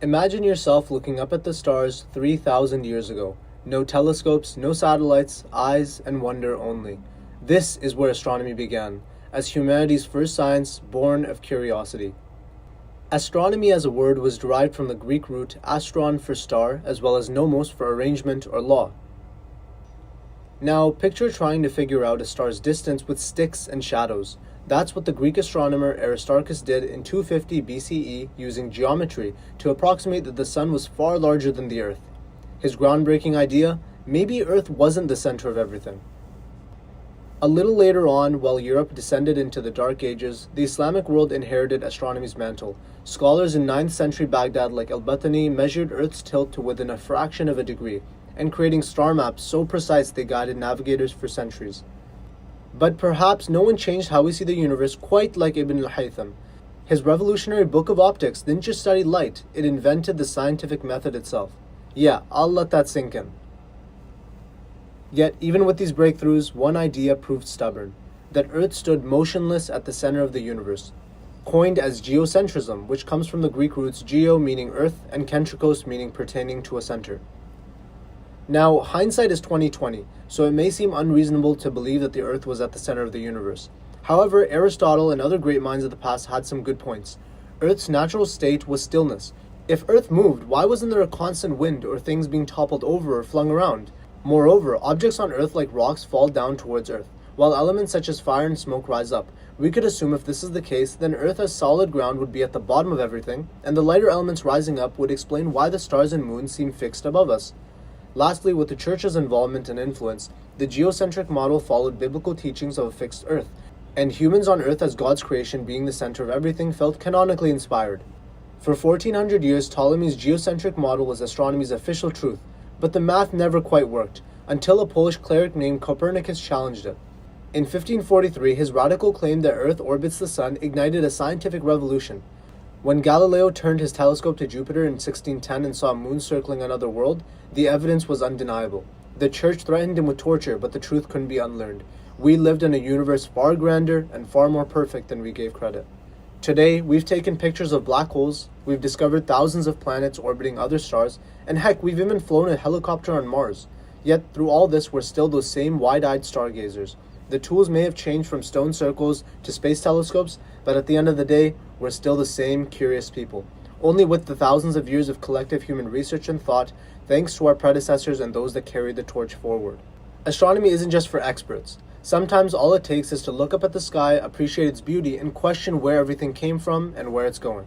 Imagine yourself looking up at the stars 3,000 years ago. No telescopes, no satellites, eyes and wonder only. This is where astronomy began, as humanity's first science born of curiosity. Astronomy as a word was derived from the Greek root astron for star, as well as nomos for arrangement or law. Now, picture trying to figure out a star's distance with sticks and shadows. That's what the Greek astronomer Aristarchus did in 250 BCE using geometry to approximate that the sun was far larger than the Earth. His groundbreaking idea? Maybe Earth wasn't the center of everything. A little later on, while Europe descended into the Dark Ages, the Islamic world inherited astronomy's mantle. Scholars in 9th century Baghdad like al-Battani measured Earth's tilt to within a fraction of a degree, and creating star maps so precise they guided navigators for centuries. But perhaps no one changed how we see the universe quite like Ibn al-Haytham. His revolutionary book of optics didn't just study light, it invented the scientific method itself. Yeah, I'll let that sink in. Yet, even with these breakthroughs, one idea proved stubborn: that Earth stood motionless at the center of the universe. Coined as geocentrism, which comes from the Greek roots geo meaning earth and kentrikos meaning pertaining to a center. Now, hindsight is 20/20, so it may seem unreasonable to believe that the Earth was at the center of the universe. However, Aristotle and other great minds of the past had some good points. Earth's natural state was stillness. If Earth moved, why wasn't there a constant wind or things being toppled over or flung around? Moreover, objects on Earth like rocks fall down towards Earth, while elements such as fire and smoke rise up. We could assume if this is the case, then Earth as solid ground would be at the bottom of everything, and the lighter elements rising up would explain why the stars and moons seem fixed above us. Lastly, with the Church's involvement and influence, the geocentric model followed biblical teachings of a fixed Earth, and humans on Earth as God's creation being the center of everything felt canonically inspired. For 1400 years, Ptolemy's geocentric model was astronomy's official truth, but the math never quite worked, until a Polish cleric named Copernicus challenged it. In 1543, his radical claim that Earth orbits the Sun ignited a scientific revolution. When Galileo turned his telescope to Jupiter in 1610 and saw a moon circling another world, the evidence was undeniable. The Church threatened him with torture, but the truth couldn't be unlearned. We lived in a universe far grander and far more perfect than we gave credit. Today, we've taken pictures of black holes, we've discovered thousands of planets orbiting other stars, and heck, we've even flown a helicopter on Mars. Yet, through all this, we're still those same wide-eyed stargazers. The tools may have changed from stone circles to space telescopes, but at the end of the day, we're still the same curious people. Only with the thousands of years of collective human research and thought, thanks to our predecessors and those that carried the torch forward. Astronomy isn't just for experts. Sometimes all it takes is to look up at the sky, appreciate its beauty, and question where everything came from and where it's going.